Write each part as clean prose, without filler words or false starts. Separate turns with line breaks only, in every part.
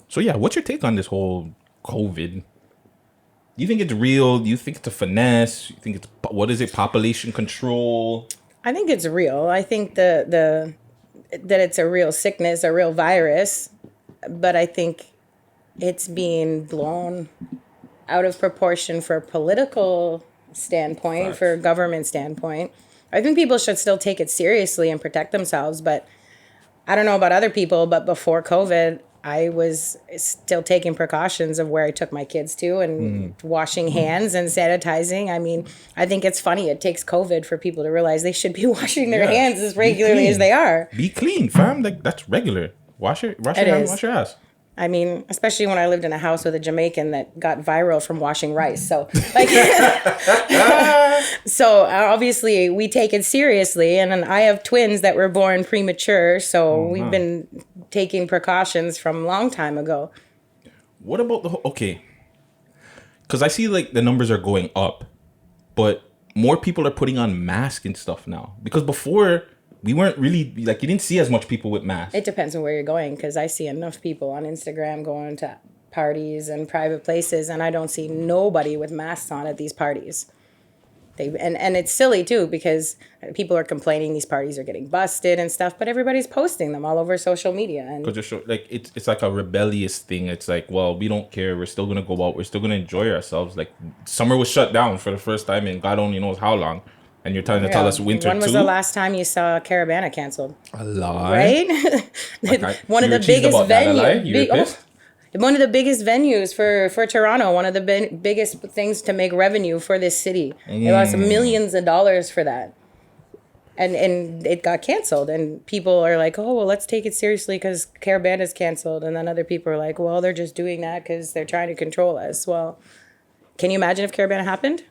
So yeah, what's your take on this whole COVID? Do you think it's real? Do you think it's a finesse? You think it's, what is it, population control?
I think it's real. I think that it's a real sickness, a real virus, but I think it's being blown out of proportion for a political standpoint,
Facts.
for a government standpoint. I think people should still take it seriously and protect themselves, but I don't know about other people, but before COVID, I was still taking precautions of where I took my kids to and washing hands and sanitizing. I mean, I think it's funny. It takes COVID for people to realize they should be washing their hands as regularly as they are.
Be clean, fam. Like, that's regular. Wash your hands, wash your ass.
I mean, especially when I lived in a house with a Jamaican that got viral from washing rice. So, like, so obviously we take it seriously. And then I have twins that were born premature. So we've been taking precautions from a long time ago.
What about the whole, okay. Because I see like the numbers are going up, but more people are putting on masks and stuff now. Because before, we weren't really, like, you didn't see as much people with masks.
It depends on where you're going, because I see enough people on Instagram going to parties and private places, and I don't see nobody with masks on at these parties. And it's silly, too, because people are complaining these parties are getting busted and stuff, but everybody's posting them all over social media. And
because like it's like a rebellious thing. It's like, well, we don't care. We're still going to go out. We're still going to enjoy ourselves. Like, summer was shut down for the first time in God only knows how long. And you're trying to tell us winter too?
When was the last time you saw Caravana canceled?
A lot.
Right? One of the biggest venues. One of the biggest venues for Toronto. One of the biggest things to make revenue for this city. They lost millions of dollars for that. And it got canceled. And people are like, oh, well, let's take it seriously because Caravana is canceled. And then other people are like, well, they're just doing that because they're trying to control us. Well, can you imagine if Caravana happened?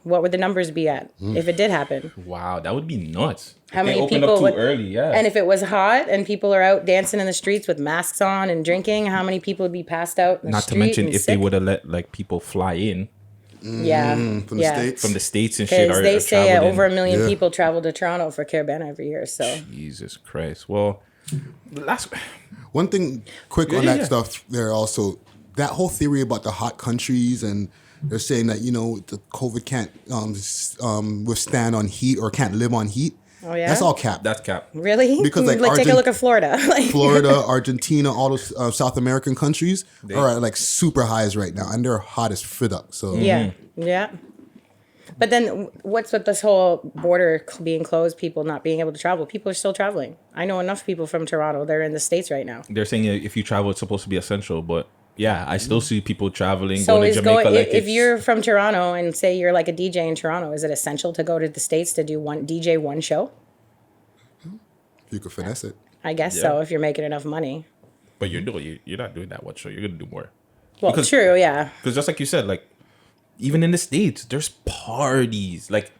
What would the numbers be at if it did happen?
Wow, that would be nuts.
How many
opened
people
up too
would,
early, yeah.
And if it was hot and people are out dancing in the streets with masks on and drinking, how many people would be passed out in the
Not
street?
to mention if
sick?
they would have let like people fly in.
From the
States and shit.
Because they say over 1 million
Yeah.
people travel to Toronto for Caravana every year. So
Jesus Christ. Well,
One thing quick on that stuff there also, that whole theory about the hot countries, and they're saying that, the COVID can't withstand on heat or can't live on heat.
Oh, yeah?
That's all cap.
that's cap.
really?
Because, like,
take a look at Florida.
Florida, Argentina, all those South American countries are at like super highs right now, and they're hot as fridak. So
Yeah. But then what's with this whole border being closed, people not being able to travel? People are still traveling. I know enough people from Toronto. They're in the States right now.
They're saying if you travel, it's supposed to be essential, but yeah, I still see people traveling,
So
going to Jamaica.
if you're from Toronto and say you're like a DJ in Toronto, is it essential to go to the States to do one show?
you could finesse it.
I guess so, if you're making enough money.
But you're not doing that one show. You're gonna do more.
Well, true, yeah.
Because just like you said, like even in the States, there's parties. Like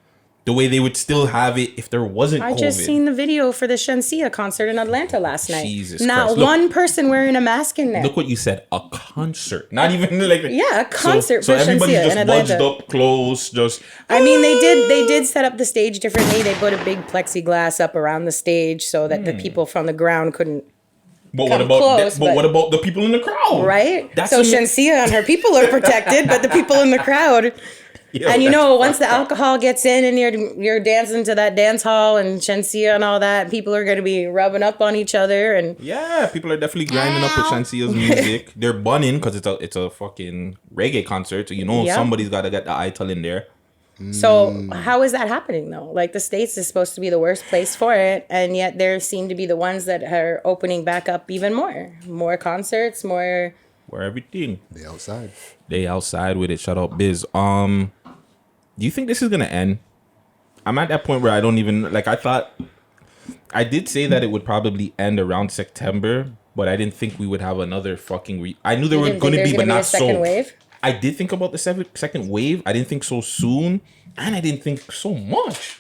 the way they would still have it if there wasn't COVID.
I just seen the video for the Shensia concert in Atlanta last night.
Jesus
Not
Christ. Look,
one person wearing a mask in there.
Look what you said. A concert. Not even like
A concert
so
for
everybody
Shensia
just
in Atlanta.
bunched up close. Just
I mean, they did set up the stage differently. They put a big plexiglass up around the stage so that the people from the ground couldn't.
But
come
what about
close,
but what about the people in the crowd?
Right?
That's
So Shensia and her people are protected, but the people in the crowd.
Yo,
And
that's
once the alcohol gets in and you're dancing to that dance hall and Shensia and all that, people are going to be rubbing up on each other and
yeah, people are definitely grinding up with Shansia's music. They're bunning because it's a fucking reggae concert. So somebody's got to get the ital in there.
So how is that happening though? Like the States is supposed to be the worst place for it, and yet there seem to be the ones that are opening back up even more concerts, more.
Where everything
They outside
with it. Shout out Biz. Do you think this is gonna end? I'm at that point where I don't even like. I did say that it would probably end around September, but I didn't think we would have another fucking. I knew there were going to be, but not so.
Second wave?
I did think about the second wave. I didn't think so soon, and I didn't think so much.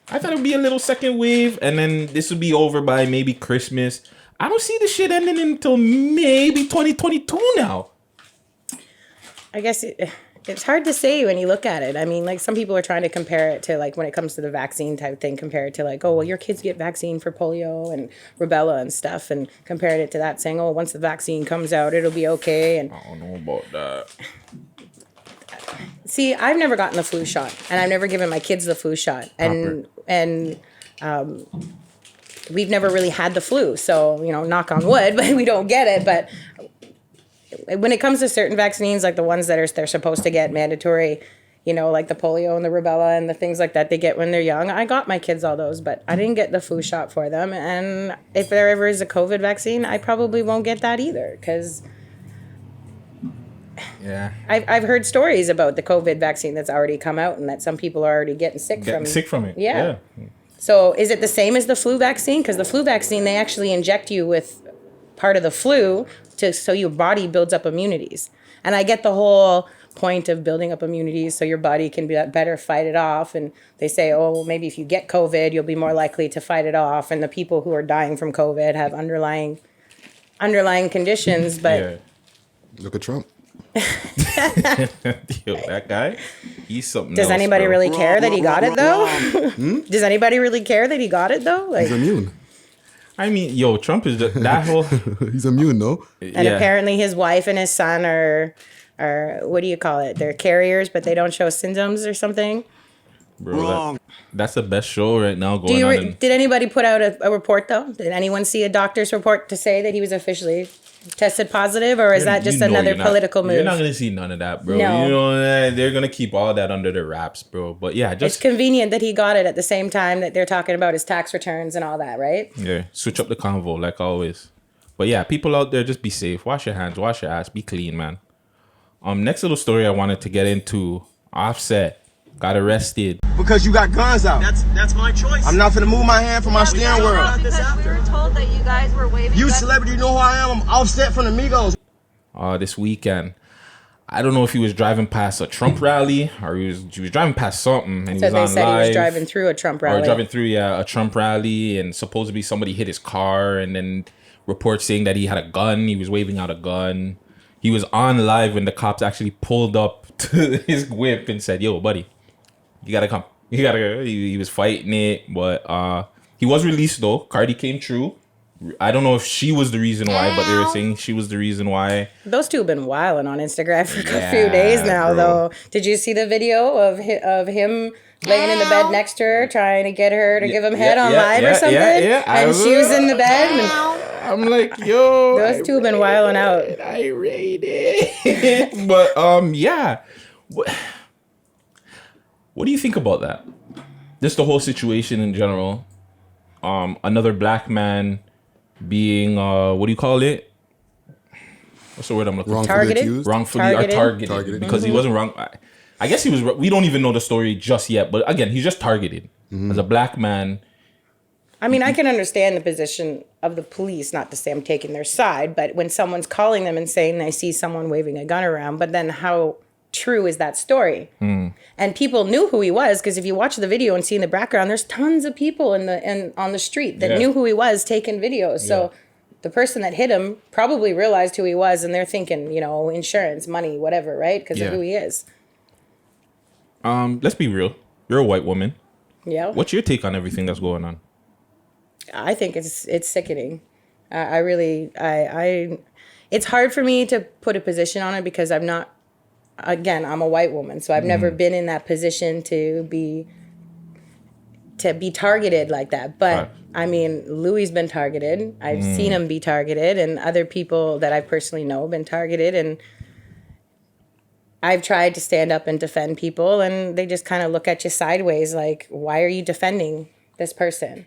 I thought it would be a little second wave, and then this would be over by maybe Christmas. I don't see this shit ending until maybe 2022 now.
I guess It's hard to say when you look at it. I mean, like some people are trying to compare it to like when it comes to the vaccine type thing, compare it to like, oh, well, your kids get vaccine for polio and rubella and stuff, and compared it to that, saying, oh, once the vaccine comes out, it'll be okay. And
I don't know about that.
See, I've never gotten the flu shot, and I've never given my kids the flu shot, and we've never really had the flu. So, you know, knock on wood, but we don't get it. But when it comes to certain vaccines, like the ones that they're supposed to get mandatory, you know, like the polio and the rubella and the things like that they get when they're young, I got my kids all those, but I didn't get the flu shot for them. And if there ever is a COVID vaccine, I probably won't get that either, because
yeah,
I've heard stories about the COVID vaccine that's already come out and that some people are already getting sick from it. Yeah. So is it the same as the flu vaccine? Because the flu vaccine, they actually inject you with part of the flu so your body builds up immunities. And I get the whole point of building up immunities so your body can be better fight it off. And they say, oh, well, maybe if you get COVID, you'll be more likely to fight it off. And the people who are dying from COVID have underlying conditions. But
look at Trump.
Yo, that guy, he's something
Does
else,
anybody
bro.
really care that he got it, though? Does anybody really care that he got it, though? Like,
he's immune.
I mean, yo, Trump is that whole...
He's immune, though.
And apparently his wife and his son are, what do you call it? They're carriers, but they don't show symptoms or something.
Bro, that's the best show right now going on.
Did anybody put out a report, though? Did anyone see a doctor's report to say that he was officially tested positive, or is that just another political move?
You're not going to see none of that, bro.
No.
You know, they're going to keep all that under the wraps, bro. But yeah,
it's convenient that he got it at the same time that they're talking about his tax returns and all that, right?
Yeah, switch up the convo like always. But yeah, people out there, just be safe. Wash your hands, wash your ass, be clean, man. Next little story I wanted to get into. Offset got arrested
because you got guns out.
That's my choice.
I'm not gonna move my hand from my steering wheel.
Because
we were told that you guys were waving.
You celebrity, you know who I am. I'm Offset from the Migos.
This weekend, I don't know if he was driving past a Trump rally or he was driving past something, and he was on
said
live.
He was driving through a Trump rally.
Or driving through a Trump rally, and supposedly somebody hit his car, and then reports saying that he had a gun. He was waving out a gun. He was on live when the cops actually pulled up to his whip and said, "Yo, buddy, you gotta come. You gotta go." He was fighting it, but he was released though. Cardi came true. I don't know if she was the reason why, but they were saying she was the reason why.
Those two have been wilding on Instagram for a few days now, though. Did you see the video of him laying in the bed next to her, trying to get her to give him head on live or something? Yeah. And she was in the bed. And
I'm like, yo.
Those two have been wilding out.
I rate it. But yeah. What do you think about that? Just the whole situation in general. Another black man being what do you call it? What's the word I'm looking for?
Targeted.
Wrongfully targeted. Because he wasn't wrong. I guess he was. We don't even know the story just yet. But again, he's just targeted as a black man.
I mean, I can understand the position of the police, not to say I'm taking their side, but when someone's calling them and saying, I see someone waving a gun around, but then how true is that story? And people knew who he was, because if you watch the video and see in the background, there's tons of people on the street that knew who he was taking videos. So the person that hit him probably realized who he was, and they're thinking, you know, insurance, money, whatever, right? Because of who he is.
Let's be real. You're a white woman.
Yeah.
What's your take on everything that's going on?
I think it's sickening. I really it's hard for me to put a position on it because I'm not, again, I'm a white woman, so I've never been in that position to be targeted like that. But I mean, Louie's been targeted. I've seen him be targeted, and other people that I personally know have been targeted, and I've tried to stand up and defend people, and they just kind of look at you sideways like, why are you defending this person?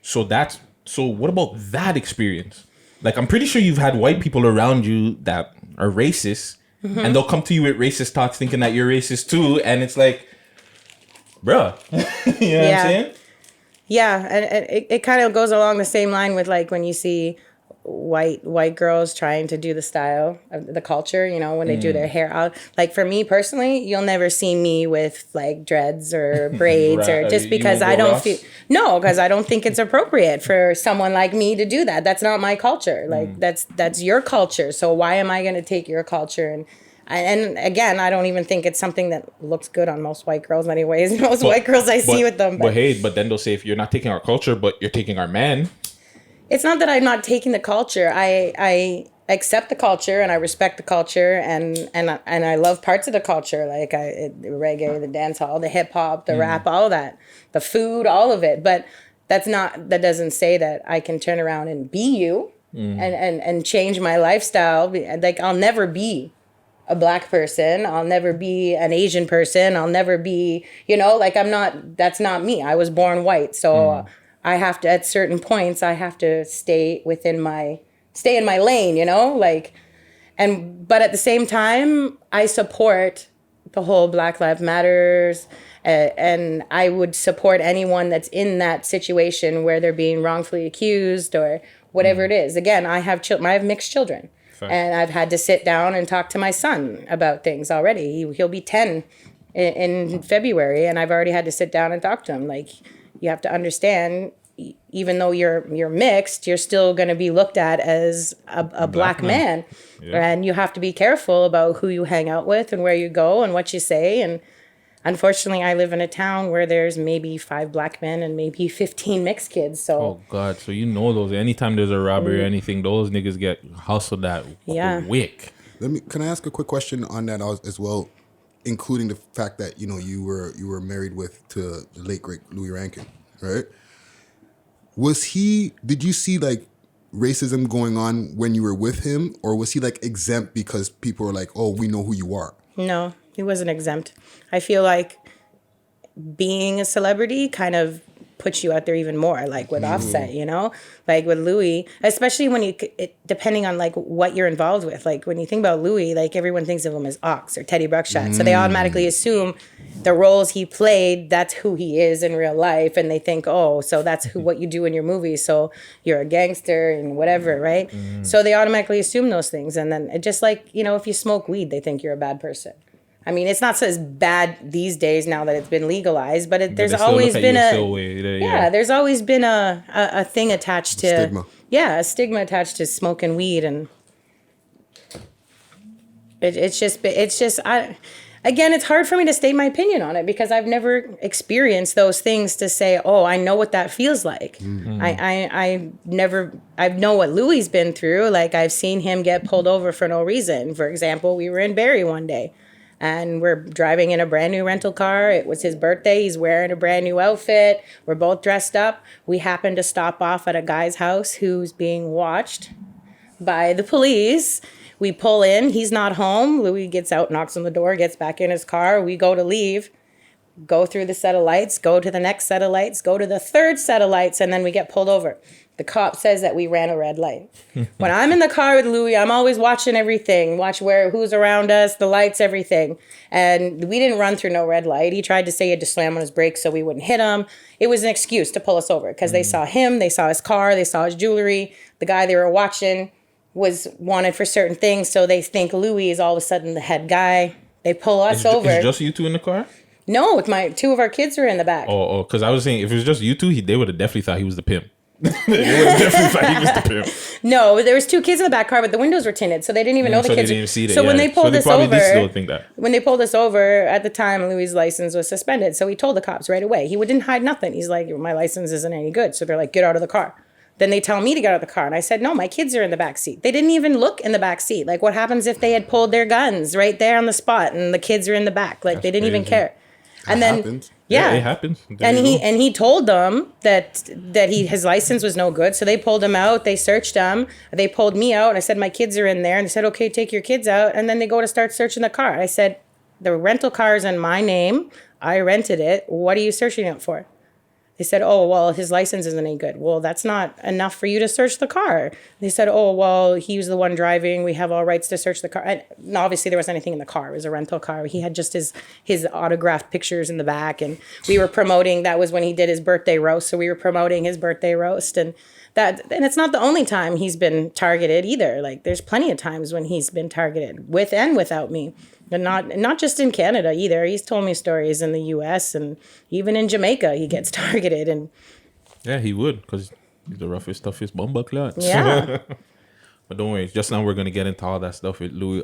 So what about that experience? Like, I'm pretty sure you've had white people around you that are racist, and they'll come to you with racist talks thinking that you're racist too, and it's like, bruh. You know what I'm saying?
Yeah, and it kind of goes along the same line with, like, when you see white girls trying to do the style of the culture, you know, when they do their hair out. Like, for me personally, you'll never see me with, like, dreads or braids or just because I don't feel... No, because I don't think it's appropriate for someone like me to do that. That's not my culture. Like, that's your culture. So why am I going to take your culture and And again, I don't even think it's something that looks good on most white girls anyways. Most white girls I see with them.
But then they'll say, if you're not taking our culture, but you're taking our men.
It's not that I'm not taking the culture. I accept the culture and I respect the culture and I love parts of the culture, like the reggae, the dance hall, the hip hop, the rap, all of that, the food, all of it. But that doesn't say that I can turn around and be you and change my lifestyle. Like, I'll never be a black person. I'll never be an Asian person. I'll never be, like, that's not me. I was born white. So I have to, at certain points, I have to stay in my lane, but at the same time, I support the whole Black Lives Matters, and I would support anyone that's in that situation where they're being wrongfully accused or whatever it is. Again, I have mixed children. Fair. And I've had to sit down and talk to my son about things already. He'll be 10 in February, and I've already had to sit down and talk to him. Like, you have to understand, even though you're mixed, you're still going to be looked at as a black man. Yeah. And you have to be careful about who you hang out with and where you go and what you say. And unfortunately, I live in a town where there's maybe 5 black men and maybe 15 mixed kids. So,
oh God! So those. Anytime there's a robbery or anything, those niggas get hustled at quick.
Can I ask a quick question on that as well, including the fact that you were married to the late great Louie Rankin, right? Did you see like racism going on when you were with him, or was he like exempt because people were like, oh, we know who you are?
No, he wasn't exempt. I feel like being a celebrity kind of puts you out there even more, like with Offset, like with Louie, especially when depending on like what you're involved with. Like when you think about Louie, like everyone thinks of him as Ox or Teddy Buckshot. So they automatically assume the roles he played, that's who he is in real life. And they think, oh, so that's what you do in your movie. So you're a gangster and whatever, right? So they automatically assume those things. And then it just like, if you smoke weed, they think you're a bad person. I mean, it's not so as bad these days now that it's been legalized, but there's always been there's always been a thing attached to
stigma.
Yeah, a stigma attached to smoking weed, and it's just again, it's hard for me to state my opinion on it because I've never experienced those things to say, oh, I know what that feels like. I know what Louie's been through. Like, I've seen him get pulled over for no reason. For example, we were in Barrie one day. And we're driving in a brand new rental car. It was his birthday. He's wearing a brand new outfit. We're both dressed up. We happened to stop off at a guy's house who's being watched by the police. We pull in. He's not home. Louie gets out, knocks on the door, gets back in his car. We go to leave, go through the set of lights, go to the next set of lights, go to the third set of lights, and then we get pulled over. The cop says that we ran a red light. When I'm in the car with Louie, I'm always watching everything, who's around us, the lights, everything. And we didn't run through no red light. He tried to say he had to slam on his brakes so we wouldn't hit him. It was an excuse to pull us over because they saw him, they saw his car, they saw his jewelry. The guy they were watching was wanted for certain things, so they think Louie is all of a sudden the head guy. They pull us over.
Is it just you two in the car?
No, with two of our kids were in the back.
Oh, because I was saying if it was just you two, they would have definitely thought he was the pimp. They would have definitely thought he was the pimp.
No, there was 2 kids in the back car, but the windows were tinted, so they didn't even know the kids.
They didn't see that,
so when they pulled us over,
did still think that.
When they pulled us over, at the time, Louie's license was suspended, so he told the cops right away. He didn't hide nothing. He's like, my license isn't any good. So they're like, get out of the car. Then they tell me to get out of the car, and I said, no, my kids are in the back seat. They didn't even look in the back seat. Like, what happens if they had pulled their guns right there on the spot, and the kids are in the back? Like, they didn't even care. And then
happens.
Yeah,
it happens.
And he told them that his license was no good, so they pulled him out. They searched him. They pulled me out, and I said my kids are in there, and they said okay, take your kids out. And then they go to start searching the car. I said the rental car is in my name. I rented it. What are you searching it for? They said, oh, well, his license isn't any good. Well, that's not enough for you to search the car. They said, oh, well, he was the one driving. We have all rights to search the car. And obviously, there wasn't anything in the car. It was a rental car. He had just his autographed pictures in the back. And we were promoting, that was when he did his birthday roast. So we were promoting his birthday roast. And it's not the only time he's been targeted either. Like, there's plenty of times when he's been targeted with and without me. And not just in Canada either. He's told me stories in the U.S. and even in Jamaica he gets targeted. And
yeah, he would, because he's the roughest, toughest bumbaclad.
Yeah.
But don't worry, just now we're going to get into all that stuff with Louie.